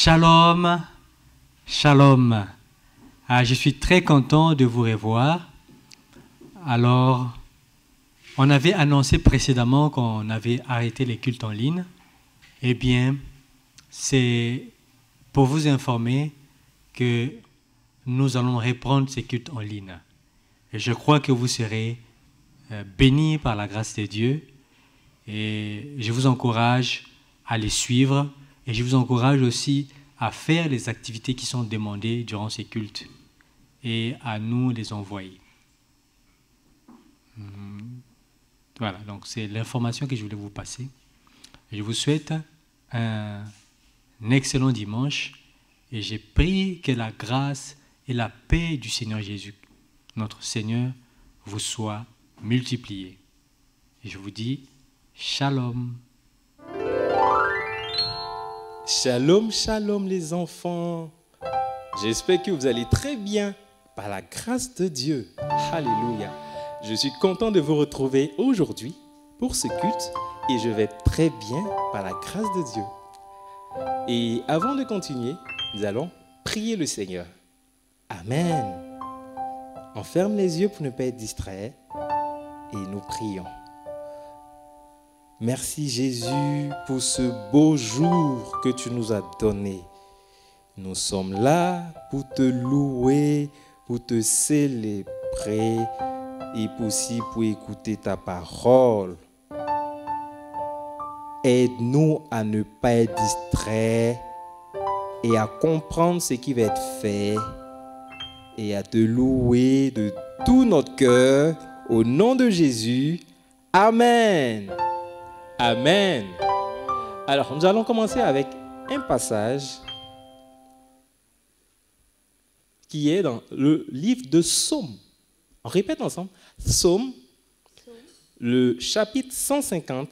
Shalom, shalom. Je suis très content de vous revoir. Alors, on avait annoncé précédemment qu'on avait arrêté les cultes en ligne. Eh bien, c'est pour vous informer que nous allons reprendre ces cultes en ligne. Et je crois que vous serez bénis par la grâce de Dieu. Et je vous encourage à les suivre. Et je vous encourage aussi à faire les activités qui sont demandées durant ces cultes et à nous les envoyer. Voilà, donc c'est l'information que je voulais vous passer. Je vous souhaite un excellent dimanche et j'ai prié que la grâce et la paix du Seigneur Jésus, notre Seigneur, vous soient multipliées. Et je vous dis shalom. Shalom, shalom les enfants. J'espère que vous allez très bien par la grâce de Dieu. Alléluia. Je suis content de vous retrouver aujourd'hui pour ce culte et je vais très bien par la grâce de Dieu. Et avant de continuer, nous allons prier le Seigneur. Amen. On ferme les yeux pour ne pas être distrait et nous prions. Merci Jésus pour ce beau jour que tu nous as donné. Nous sommes là pour te louer, pour te célébrer et aussi pour écouter ta parole. Aide-nous à ne pas être distraits et à comprendre ce qui va être fait et à te louer de tout notre cœur au nom de Jésus. Amen. Amen. Alors, nous allons commencer avec un passage qui est dans le livre de Psaume. On répète ensemble. Psaume, le chapitre 150,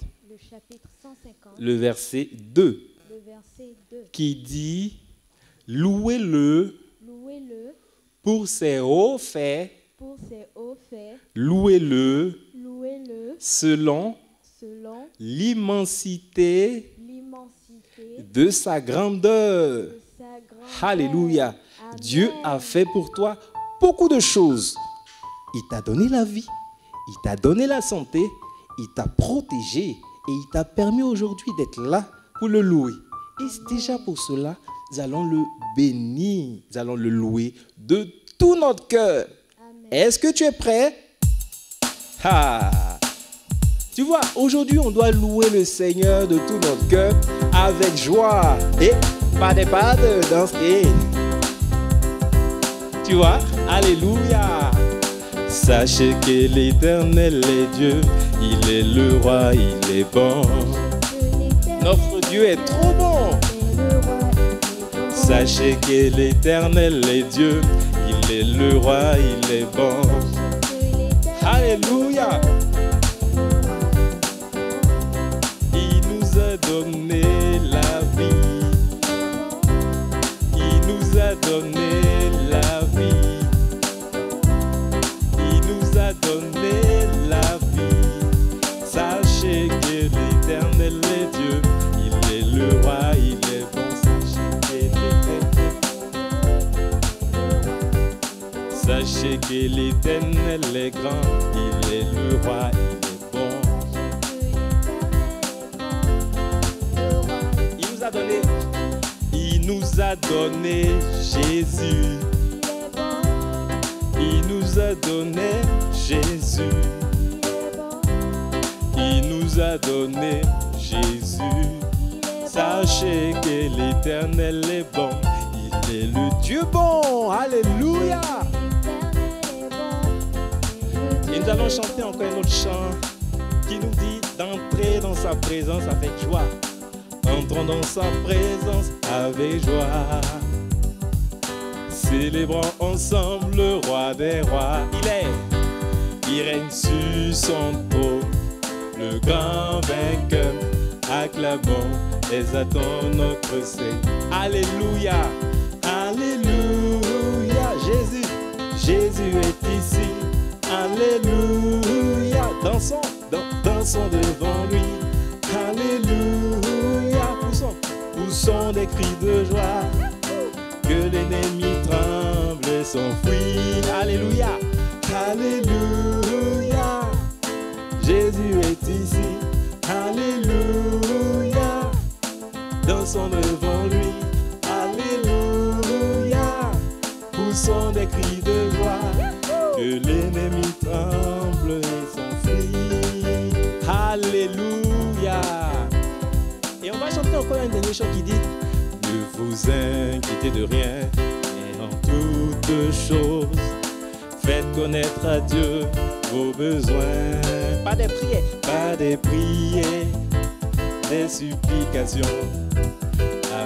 le verset 2, qui dit « Louez-le pour ses hauts faits, louez-le selon l'immensité de sa grandeur. » Alléluia. Dieu a fait pour toi beaucoup de choses. Il t'a donné la vie, il t'a donné la santé, il t'a protégé et il t'a permis aujourd'hui d'être là pour le louer. Et déjà pour cela, nous allons le bénir, nous allons le louer de tout notre cœur. Est-ce que tu es prêt? Tu vois, aujourd'hui, on doit louer le Seigneur de tout notre cœur avec joie et pas de danse. Tu vois, alléluia. Sachez que l'Éternel est Dieu, il est le roi, il est bon. Notre Dieu est trop bon. Sachez que l'Éternel est Dieu, il est le roi, il est bon. Alléluia. Il nous a donné la vie. Il nous a donné la vie. Il nous a donné la vie. Sachez que l'Éternel est Dieu. Il est le roi, il est bon. Sachez que l'Éternel est grand. Il est le roi, il est bon. Il nous a donné Jésus. Il nous a donné Jésus. Il nous a donné Jésus. Sachez que l'Éternel est bon. Il est le Dieu bon. Alléluia. Et nous allons chanter encore un autre chant qui nous dit d'entrer dans sa présence avec joie. Entrons dans sa présence avec joie. Célébrons ensemble le roi des rois. Il règne sur son trône, le grand vainqueur. Acclamons, exaltons notre Seigneur. Alléluia, alléluia. Jésus est ici. Alléluia. Dansons devant lui. Alléluia. Poussons des cris de joie. s'enfuit. Alléluia, alléluia. Jésus est ici. Alléluia. Dansons devant lui. Alléluia. Poussons des cris de joie. Que l'ennemi tremble et s'enfuit. Alléluia. Et on va chanter encore un dernier chant qui dit: ne vous inquiétez de rien, mais en toutes choses, faites connaître à Dieu vos besoins. Pas des prières, pas des prières, des supplications,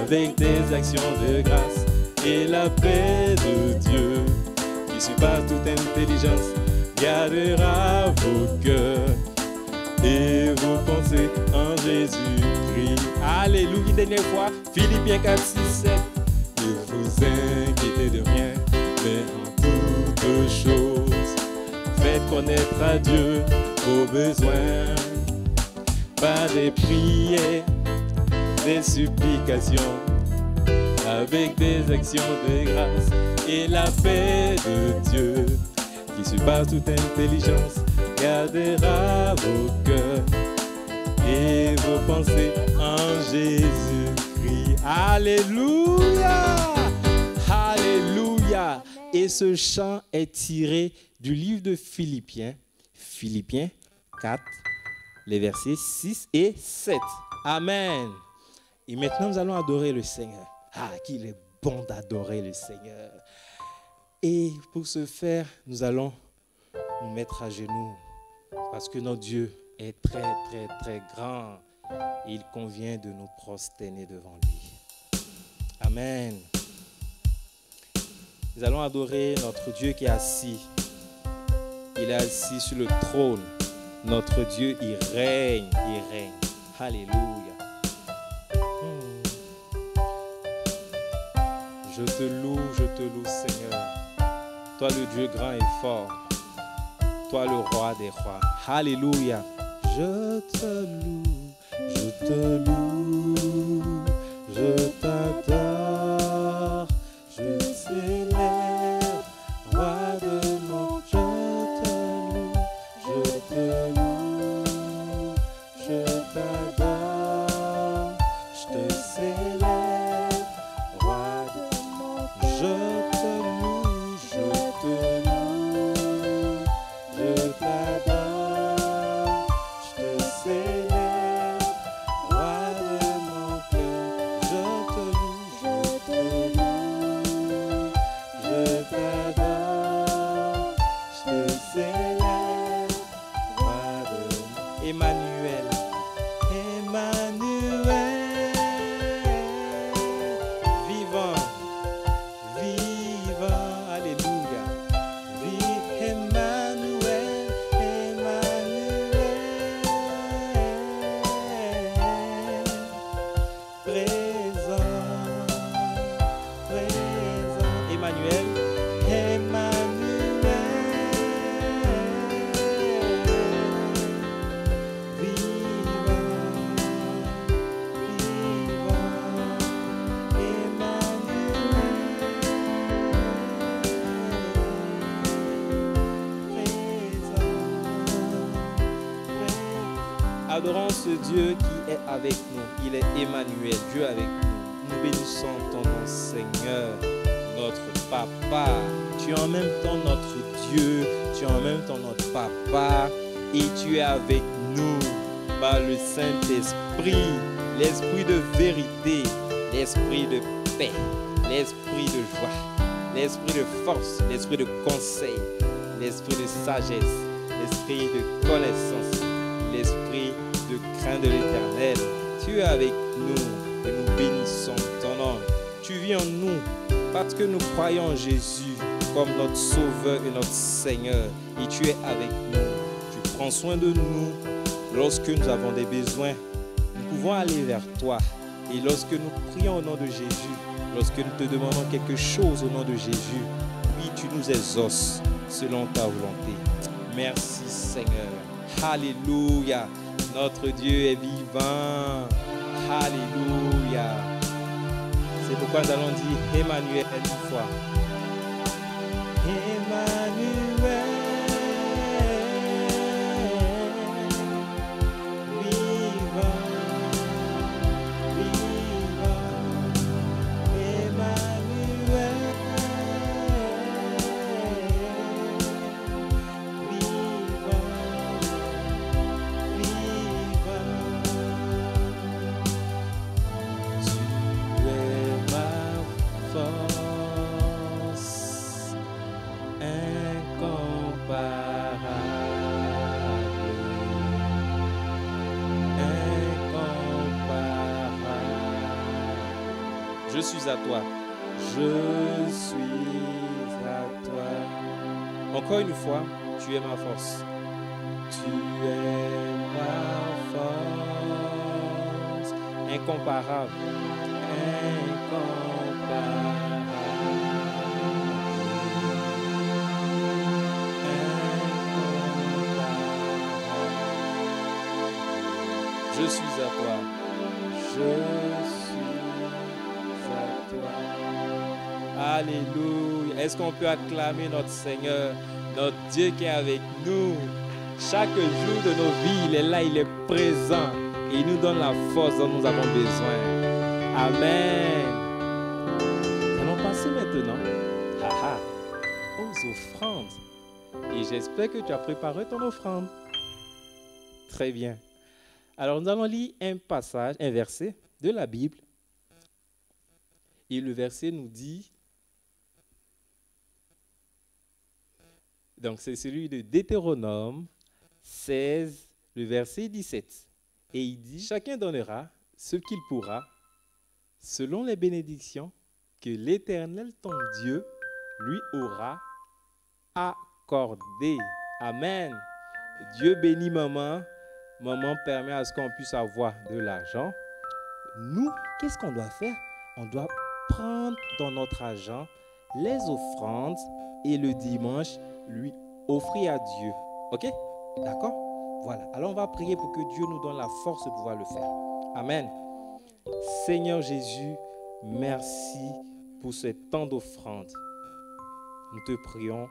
avec des actions de grâce. Et la paix de Dieu, qui surpasse toute intelligence, gardera vos cœurs et vos pensées en Jésus-Christ. Alléluia. Une dernière fois, Philippiens 4, 6, 7. Ne vous inquiétez de rien, mais en toutes choses, faites connaître à Dieu vos besoins. Par des prières, des supplications, avec des actions de grâce. Et la paix de Dieu, qui surpasse toute intelligence, gardera vos cœurs et vos pensées en Jésus-Christ. Alléluia! Alléluia! Et ce chant est tiré du livre de Philippiens, Philippiens 4, les versets 6 et 7. Amen. Et maintenant, nous allons adorer le Seigneur. Ah, qu'il est bon d'adorer le Seigneur. Et pour ce faire, nous allons nous mettre à genoux. Parce que notre Dieu est très, très, très grand. Et il convient de nous prosterner devant lui. Amen. Nous allons adorer notre Dieu qui est assis. Il est assis sur le trône. Notre Dieu, il règne, il règne. Alléluia. Je te loue, Seigneur. Toi, le Dieu grand et fort. Toi, le roi des rois. Alléluia. Je te loue, je te loue, je t'adore, je célèbre, roi de mon. Je te loue, je t'adore, je te célèbre, roi de mon. Je te loue, je te loue, je t'adore, je te célèbre, roi de mon cœur. Je te loue, je te loue, je t'adore, je te célèbre, roi de mon. Emmanuel, Emmanuel, vivant, vivant, alléluia. Emmanuel, Emmanuel, présent, présent. Emmanuel, Emmanuel, vivant, adorons ce Dieu qui est avec nous. Il est Emmanuel, Dieu avec nous. Nous bénissons ton nom, Seigneur, notre Papa. Tu es en même temps notre Dieu, tu es en même temps notre Papa, et tu es avec nous par le Saint-Esprit, l'Esprit de vérité, l'Esprit de paix, l'Esprit de joie, l'Esprit de force, l'Esprit de conseil, l'Esprit de sagesse, l'Esprit de connaissance, l'Esprit de crainte de l'Éternel. Tu es avec nous et nous bénissons ton nom. Tu vis en nous parce que nous croyons en Jésus comme notre Sauveur et notre Seigneur. Et tu es avec nous. Tu prends soin de nous lorsque nous avons des besoins. Nous pouvons aller vers toi. Et lorsque nous prions au nom de Jésus, lorsque nous te demandons quelque chose au nom de Jésus, oui, tu nous exauces selon ta volonté. Merci Seigneur. Alléluia. Notre Dieu est vivant. Alléluia. C'est pourquoi nous allons dire Emmanuel une fois. Je suis à toi. Je suis à toi. Encore une fois, tu es ma force. Tu es ma force. Incomparable. Je suis à toi. Je suis à toi. Alléluia. Est-ce qu'on peut acclamer notre Seigneur, notre Dieu qui est avec nous? Chaque jour de nos vies, il est là, il est présent. Et il nous donne la force dont nous avons besoin. Amen. Nous allons passer maintenant aux offrandes. Et j'espère que tu as préparé ton offrande. Très bien. Alors nous allons lire un passage, un verset de la Bible. Et le verset nous dit, donc c'est celui de Deutéronome 16, le verset 17. Et il dit, chacun donnera ce qu'il pourra, selon les bénédictions que l'Éternel, ton Dieu, lui aura accordées. Amen. Dieu bénit maman. Maman permet à ce qu'on puisse avoir de l'argent. Nous, qu'est-ce qu'on doit faire? On doit prendre dans notre argent les offrandes et le dimanche, lui offrir à Dieu. Ok? D'accord? Voilà. Alors on va prier pour que Dieu nous donne la force de pouvoir le faire. Amen. Seigneur Jésus, merci pour ce temps d'offrande. Nous te prions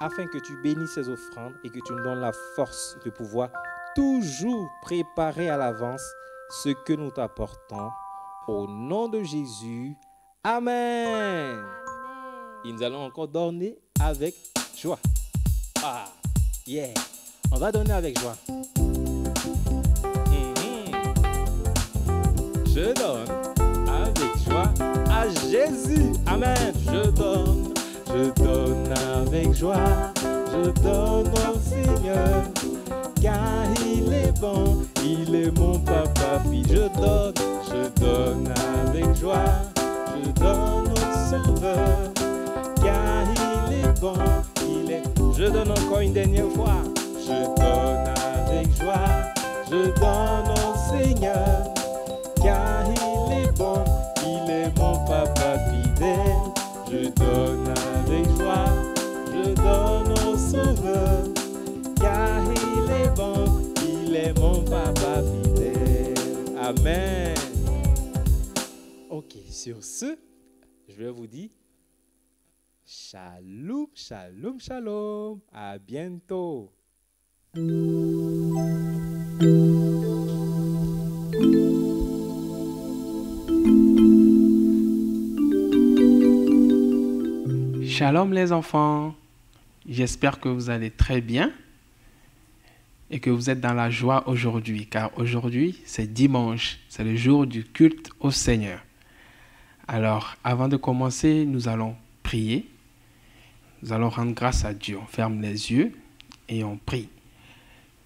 afin que tu bénisses ces offrandes et que tu nous donnes la force de pouvoir toujours préparer à l'avance ce que nous t'apportons. Au nom de Jésus. Amen. Amen. Et nous allons encore donner avec joie. Ah, yeah. On va donner avec joie. Je donne avec joie à Jésus. Amen. Je donne avec joie. Je donne au Seigneur. Car il est bon, il est mon papa, fille. Je donne avec joie. Je donne au Sauveur. Car il est bon, il est. Je donne encore une dernière fois. Je donne avec joie. Je donne au Seigneur. Car il est bon, il est mon papa fidèle. Je donne avec joie. Je donne au Sauveur. Car il est bon, il est mon papa fidèle. Amen. Ok, sur ce, je vais vous dire shalom, shalom, shalom. À bientôt. Shalom les enfants. J'espère que vous allez très bien et que vous êtes dans la joie aujourd'hui, car aujourd'hui, c'est dimanche, c'est le jour du culte au Seigneur. Alors, avant de commencer, nous allons prier. Nous allons rendre grâce à Dieu. On ferme les yeux et on prie.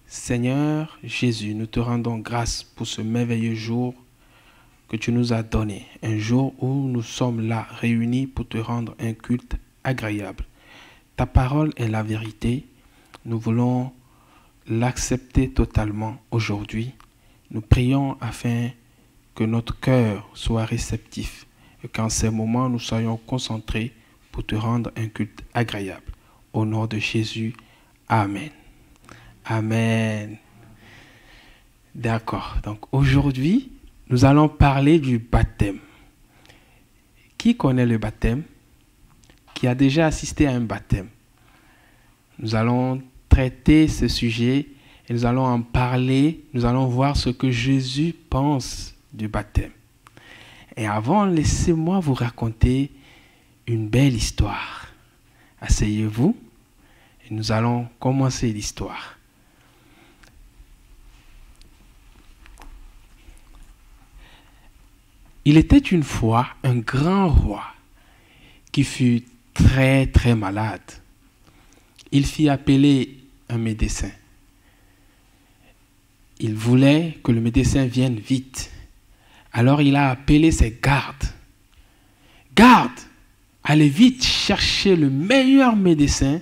Seigneur Jésus, nous te rendons grâce pour ce merveilleux jour que tu nous as donné. Un jour où nous sommes là, réunis pour te rendre un culte agréable. Ta parole est la vérité. Nous voulons l'accepter totalement aujourd'hui. Nous prions afin que notre cœur soit réceptif et qu'en ces moments, nous soyons concentrés pour te rendre un culte agréable. Au nom de Jésus, Amen. Amen. D'accord. Donc aujourd'hui, nous allons parler du baptême. Qui connaît le baptême? Qui a déjà assisté à un baptême? Nous allons traiter ce sujet et nous allons en parler. Nous allons voir ce que Jésus pense du baptême. Et avant, laissez-moi vous raconter une belle histoire. Asseyez-vous et nous allons commencer l'histoire. Il était une fois un grand roi qui fut très très malade. il fit appeler un médecin. Il voulait que le médecin vienne vite. Alors il a appelé ses gardes. Garde, allez vite chercher le meilleur médecin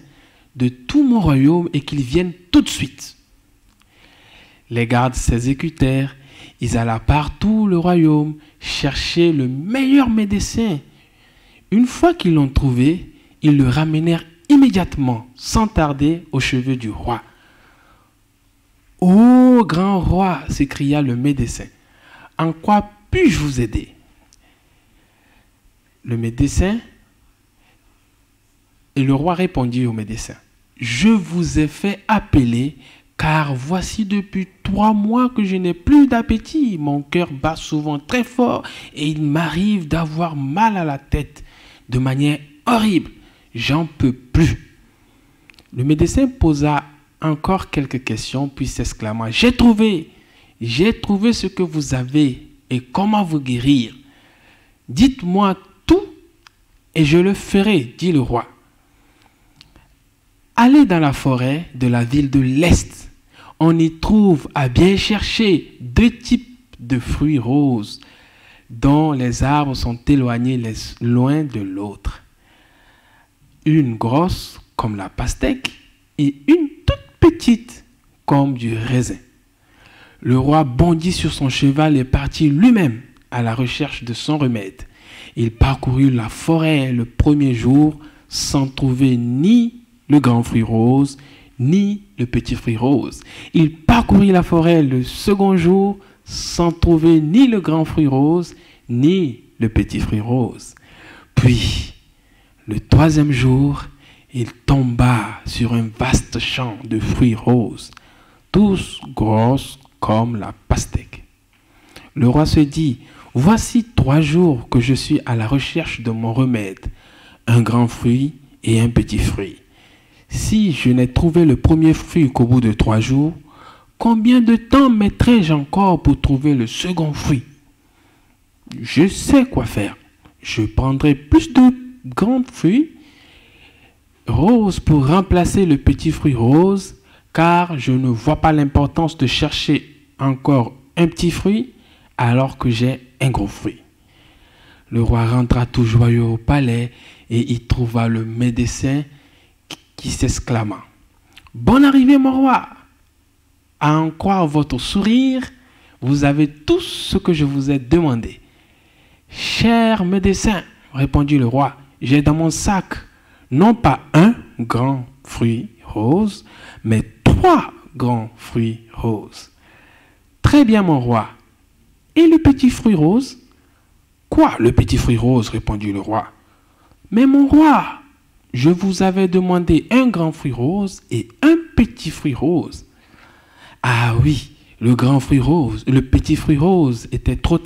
de tout mon royaume et qu'il vienne tout de suite. Les gardes s'exécutèrent. Ils allèrent par tout le royaume chercher le meilleur médecin. Une fois qu'ils l'ont trouvé, ils le ramenèrent immédiatement, sans tarder, aux cheveux du roi. « Ô grand roi !» s'écria le médecin. « En quoi puis-je vous aider ?» Le médecin et le roi répondit au médecin. « Je vous ai fait appeler car voici depuis 3 mois que je n'ai plus d'appétit. Mon cœur bat souvent très fort et il m'arrive d'avoir mal à la tête de manière horrible. J'en peux plus. » Le médecin posa encore quelques questions puis s'exclama. « J'ai trouvé ce que vous avez et comment vous guérir. Dites-moi tout et je le ferai, dit le roi. Allez dans la forêt de la ville de l'Est. On y trouve à bien chercher 2 types de fruits roses dont les arbres sont éloignés loin de l'autre. Une grosse comme la pastèque et une toute petite comme du raisin. » Le roi bondit sur son cheval et partit lui-même à la recherche de son remède. Il parcourut la forêt le premier jour sans trouver ni le grand fruit rose, ni le petit fruit rose. Il parcourut la forêt le second jour sans trouver ni le grand fruit rose, ni le petit fruit rose. Puis, le 3e jour, il tomba sur un vaste champ de fruits roses, tous grosses comme la pastèque. Le roi se dit, « Voici 3 jours que je suis à la recherche de mon remède, un grand fruit et un petit fruit. Si je n'ai trouvé le premier fruit qu'au bout de 3 jours, combien de temps mettrai-je encore pour trouver le second fruit? Je sais quoi faire. Je prendrai plus de grands fruits roses pour remplacer le petit fruit rose, car je ne vois pas l'importance de chercher encore un petit fruit alors que j'ai un gros fruit. » Le roi rentra tout joyeux au palais et y trouva le médecin qui s'exclama. « Bonne arrivée, mon roi! À en croire votre sourire, vous avez tout ce que je vous ai demandé. »« Cher médecin, répondit le roi, j'ai dans mon sac non pas un grand fruit rose, mais 3 grands fruits roses. »« Très bien, mon roi. Et le petit fruit rose ?»« Quoi, le petit fruit rose ?» répondit le roi. « Mais mon roi, je vous avais demandé un grand fruit rose et un petit fruit rose. »« Ah oui, le grand fruit rose, le petit fruit rose était trop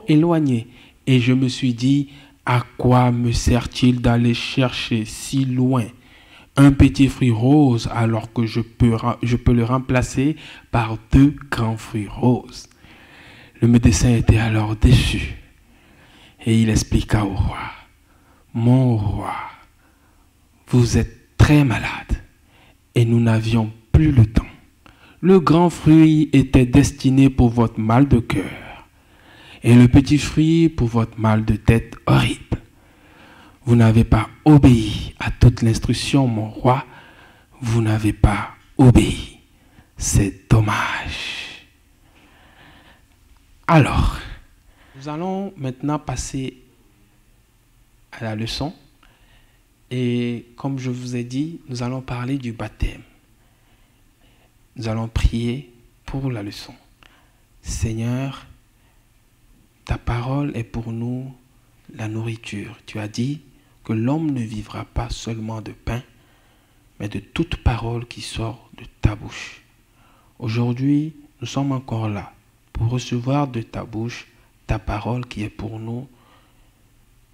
éloigné et je me suis dit, à quoi me sert-il d'aller chercher si loin un petit fruit rose alors que je peux le remplacer par 2 grands fruits roses. » Le médecin était alors déçu et il expliqua au roi, « Mon roi, vous êtes très malade et nous n'avions plus le temps. Le grand fruit était destiné pour votre mal de cœur et le petit fruit pour votre mal de tête horrible. Vous n'avez pas obéi à toute l'instruction, mon roi. Vous n'avez pas obéi. C'est dommage. » Alors, nous allons maintenant passer à la leçon. Et comme je vous ai dit, nous allons parler du baptême. Nous allons prier pour la leçon. Seigneur, ta parole est pour nous la nourriture. Tu as dit que l'homme ne vivra pas seulement de pain, mais de toute parole qui sort de ta bouche. Aujourd'hui, nous sommes encore là pour recevoir de ta bouche ta parole qui est pour nous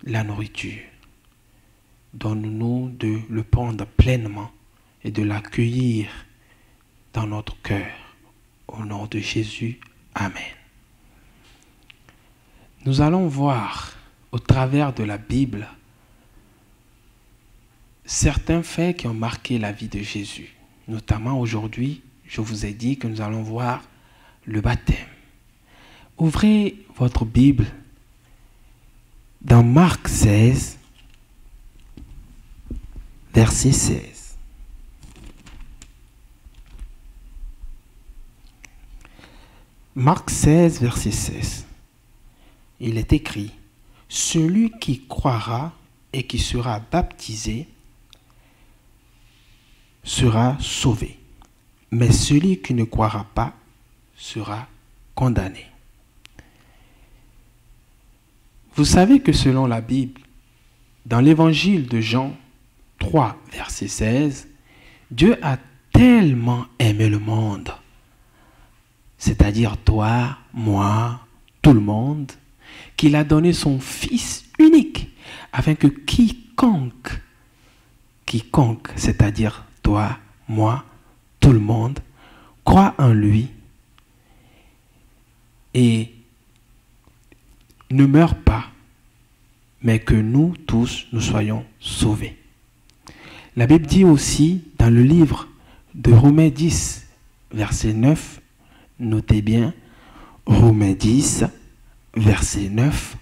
la nourriture. Donne-nous de le prendre pleinement et de l'accueillir dans notre cœur. Au nom de Jésus, Amen. Nous allons voir au travers de la Bible certains faits qui ont marqué la vie de Jésus. Notamment aujourd'hui, je vous ai dit que nous allons voir le baptême. Ouvrez votre Bible dans Marc 16, verset 16. Marc 16, verset 16. Il est écrit, « Celui qui croira et qui sera baptisé sera sauvé, mais celui qui ne croira pas sera condamné. » Vous savez que selon la Bible, dans l'évangile de Jean 3, verset 16, Dieu a tellement aimé le monde, c'est-à-dire toi, moi, tout le monde, qu'il a donné son Fils unique, afin que quiconque, c'est-à-dire toi, moi, tout le monde, croit en lui et ne meure pas, mais que nous tous, nous soyons sauvés. La Bible dit aussi dans le livre de Romains 10, verset 9, notez bien, Romains 10, verset 9,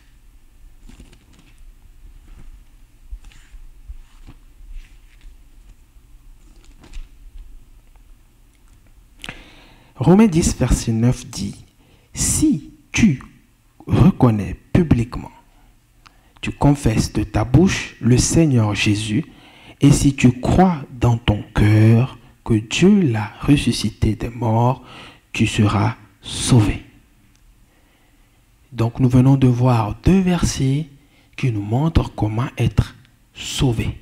Romains 10, verset 9 dit, « Si tu reconnais publiquement, tu confesses de ta bouche le Seigneur Jésus, et si tu crois dans ton cœur que Dieu l'a ressuscité des morts, tu seras sauvé. » Donc nous venons de voir deux versets qui nous montrent comment être sauvé.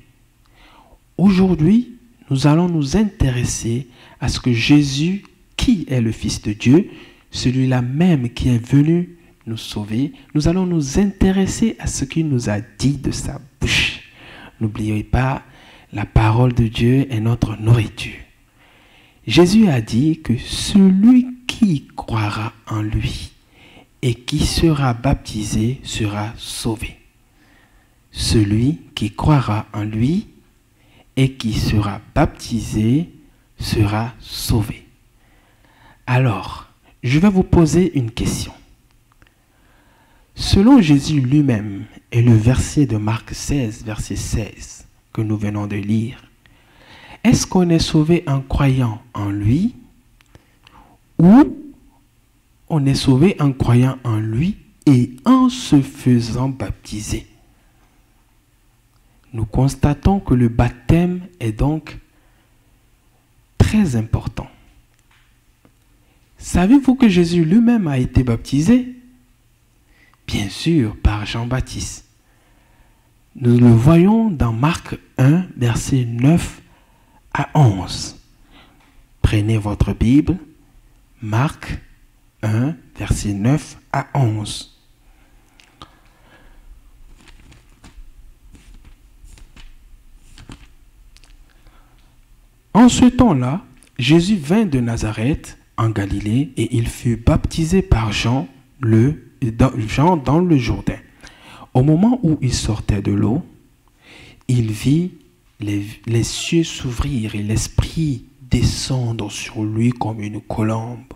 Aujourd'hui, nous allons nous intéresser à ce que Jésus, qui est le Fils de Dieu, celui-là même qui est venu nous sauver, nous allons nous intéresser à ce qu'il nous a dit de sa bouche. N'oubliez pas, la parole de Dieu est notre nourriture. Jésus a dit que celui qui croira en lui et qui sera baptisé sera sauvé. Celui qui croira en lui et qui sera baptisé sera sauvé. Alors, je vais vous poser une question. Selon Jésus lui-même et le verset de Marc 16, verset 16 que nous venons de lire, est-ce qu'on est sauvé en croyant en lui ou on est sauvé en croyant en lui et en se faisant baptiser? Nous constatons que le baptême est donc très important. Savez-vous que Jésus lui-même a été baptisé? Bien sûr, par Jean-Baptiste. Nous le voyons dans Marc 1, versets 9 à 11. Prenez votre Bible, Marc 1, versets 9 à 11. En ce temps-là, Jésus vint de Nazareth en Galilée et il fut baptisé par Jean dans le Jourdain. Au moment où il sortait de l'eau, il vit les cieux s'ouvrir et l'Esprit descendre sur lui comme une colombe.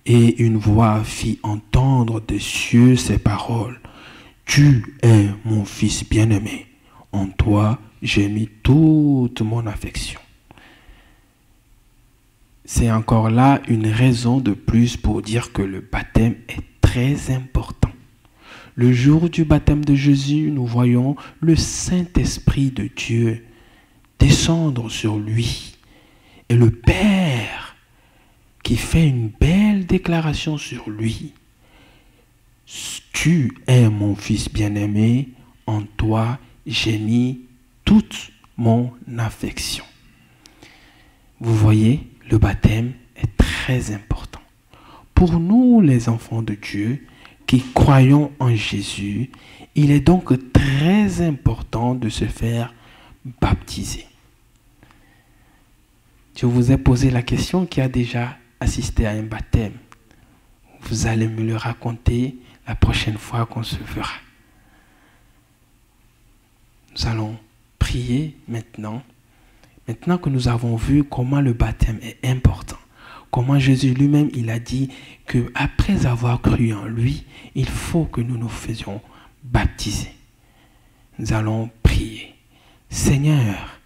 Et une voix fit entendre des cieux ces paroles. « Tu es mon Fils bien-aimé, en toi j'ai mis toute mon affection. » C'est encore là une raison de plus pour dire que le baptême est très important. Le jour du baptême de Jésus, nous voyons le Saint-Esprit de Dieu descendre sur lui. Et le Père qui fait une belle déclaration sur lui. « Tu es mon Fils bien-aimé, en toi j'ai mis toute mon affection. » Vous voyez, le baptême est très important. Pour nous, les enfants de Dieu, qui croyons en Jésus, il est donc très important de se faire baptiser. Je vous ai posé la question, qui a déjà assisté à un baptême? Vous allez me le raconter la prochaine fois qu'on se verra. Nous allons prier. prier maintenant que nous avons vu comment le baptême est important, comment Jésus lui-même, il a dit qu'après avoir cru en lui, il faut que nous nous faisions baptiser. Nous allons prier. Seigneur,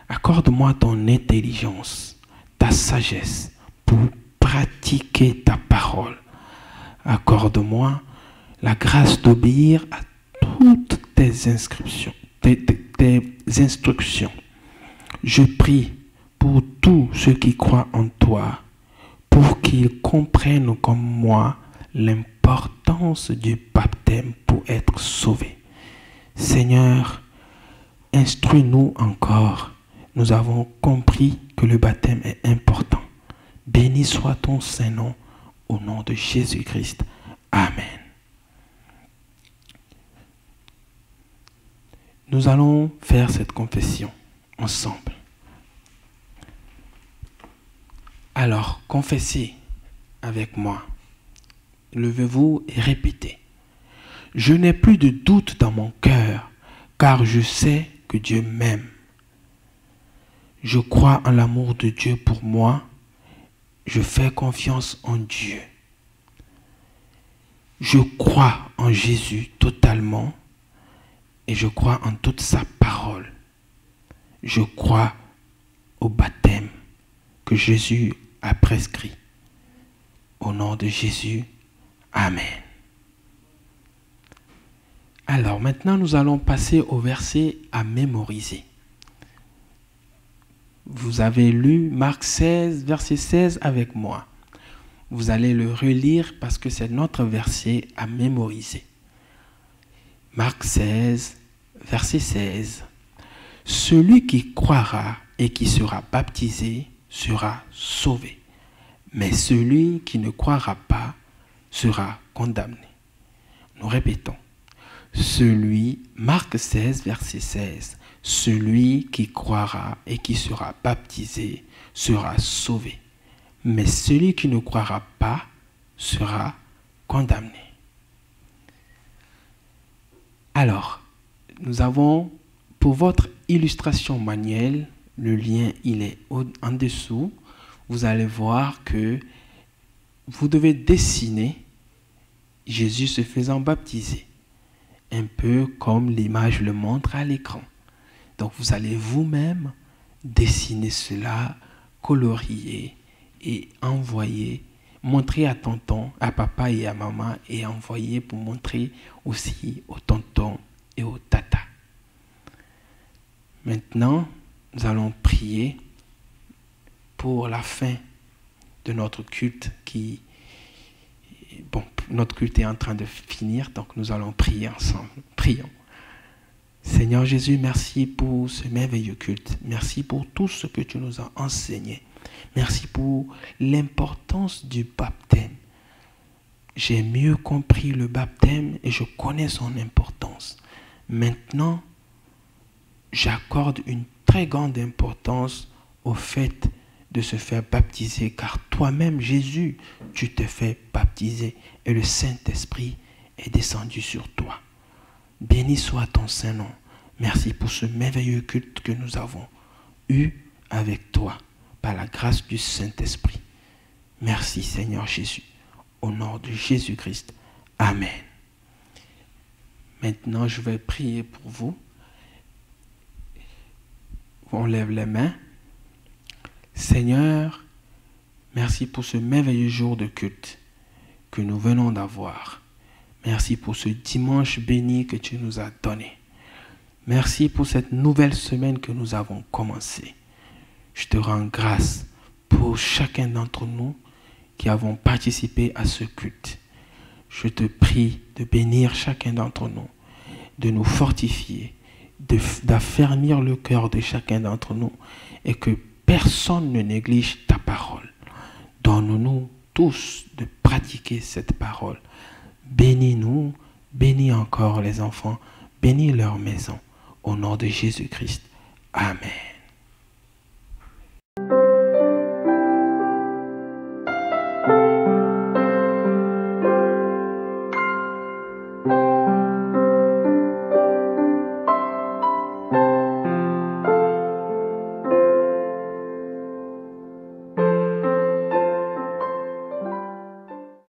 accorde-moi ton intelligence, ta sagesse pour pratiquer ta parole. Accorde-moi la grâce d'obéir à toutes tes instructions. Je prie pour tous ceux qui croient en toi, pour qu'ils comprennent comme moi l'importance du baptême pour être sauvés. Seigneur, instruis-nous encore. Nous avons compris que le baptême est important. Béni soit ton Saint-Nom, au nom de Jésus-Christ. Amen. Nous allons faire cette confession ensemble. Alors, confessez avec moi. Levez-vous et répétez. Je n'ai plus de doute dans mon cœur, car je sais que Dieu m'aime. Je crois en l'amour de Dieu pour moi. Je fais confiance en Dieu. Je crois en Jésus totalement et je crois en toute sa parole. Je crois au baptême que Jésus a prescrit. Au nom de Jésus, Amen. Alors maintenant, nous allons passer au verset à mémoriser. Vous avez lu Marc 16, verset 16 avec moi. Vous allez le relire parce que c'est notre verset à mémoriser. Marc 16, verset 16. Celui qui croira et qui sera baptisé sera sauvé, mais celui qui ne croira pas sera condamné. Nous répétons. Marc 16, verset 16. Celui qui croira et qui sera baptisé sera sauvé, mais celui qui ne croira pas sera condamné. Alors, nous avons, pour votre illustration manuelle, le lien il est en dessous. Vous allez voir que vous devez dessiner Jésus se faisant baptiser, un peu comme l'image le montre à l'écran. Donc vous allez vous-même dessiner cela, colorier et envoyer, montrer à tonton, à papa et à maman et envoyer pour montrer aussi au tonton et au tata. Maintenant, nous allons prier pour la fin de notre culte notre culte est en train de finir, donc nous allons prier ensemble. Prions. Seigneur Jésus, merci pour ce merveilleux culte. Merci pour tout ce que tu nous as enseigné. Merci pour l'importance du baptême. J'ai mieux compris le baptême et je connais son importance. Maintenant, j'accorde une très grande importance au fait de se faire baptiser, car toi-même, Jésus, tu t'es fait baptiser et le Saint-Esprit est descendu sur toi. Béni soit ton Saint-Nom. Merci pour ce merveilleux culte que nous avons eu avec toi, par la grâce du Saint-Esprit. Merci Seigneur Jésus. Au nom de Jésus-Christ. Amen. Maintenant, je vais prier pour vous. On lève les mains. Seigneur, merci pour ce merveilleux jour de culte que nous venons d'avoir. Merci pour ce dimanche béni que tu nous as donné. Merci pour cette nouvelle semaine que nous avons commencée. Je te rends grâce pour chacun d'entre nous qui avons participé à ce culte. Je te prie de bénir chacun d'entre nous, de nous fortifier, d'affermir le cœur de chacun d'entre nous et que personne ne néglige ta parole. Donne-nous tous de pratiquer cette parole. Bénis-nous, bénis encore les enfants, bénis leur maison. Au nom de Jésus-Christ. Amen.